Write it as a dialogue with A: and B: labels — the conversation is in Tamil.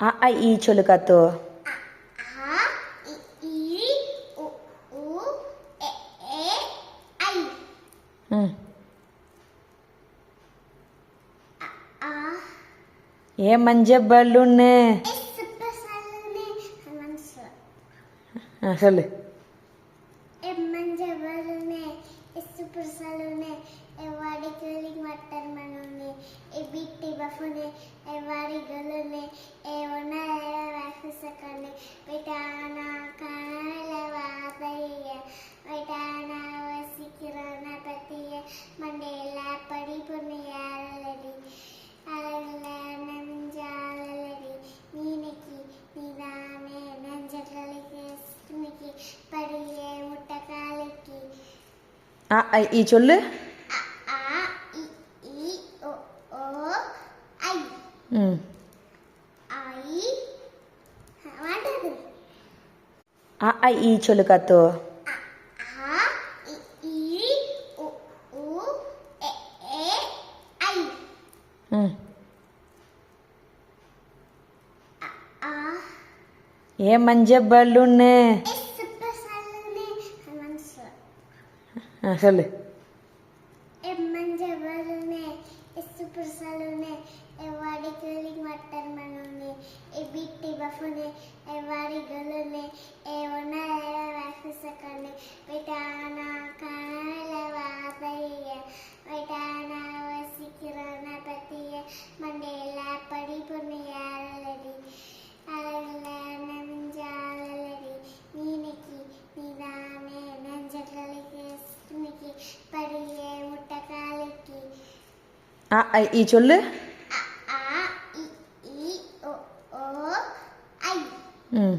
A: அ ஆ இ சொல்லு காத்து.
B: அ இ உ ஊ எ ஏ ஐ.
A: ம்.
B: ஆ
A: ஏ மஞ்ச பலூனு.
B: சூப்பர் சலூனே மனசு.
A: சொல்லு.
B: மஞ்ச பலூனே சூப்பர் சலூனே வாடி கூலிங் வாட்டர் மனூனே பிடி பஃபுனே வாடி கலூனே ஒன்னா வாசக்கண்ணே விட்டானா காணல வாதைய விட்டானா வசிக்கிறன பத்திய மண்டையில படிப்புன்னு யாரலடி அழகுல நெஞ்சாலடி நீனைக்கு நீதானே நெஞ்சங்களுக்கு இன்னைக்கு படியே முட்டை காலைக்கு.
A: அ ஆ இ சொல்லு.
B: ஆ இ ஓ ஐ.
A: ம்.
B: ஐ வாண்டது.
A: அ ஆ இ சொல்லு காத்து.
B: ஆ இ உ ஊ எ ஏ ஐ.
A: ம்.
B: ஆ
A: ஏ மஞ்ச பலூனு.
B: சூப்பர் சலூனே மனசு.
A: சொல்லு.
B: மஞ்ச பலூனே சூப்பர் சலூனே வாடி கூலிங் வாட்டர் மனூனே பிடி பஃபுனே வாடி கலூனே ஒன்னா வாசக்கண்ணே விட்டானா காணல வாதைய விட்டானா வசிக்கிறன பத்திய மண்டையில படிப்புன்னு யாரலடி அழகுல நெஞ்சாலடி நீனைக்கு நீதானே நெஞ்சங்களுக்கு இன்னைக்கு படியே முட்டை காலைக்கு.
A: அ ஆ இ சொல்லு.
B: ஆ இ ஓ ஐ.
A: ம்.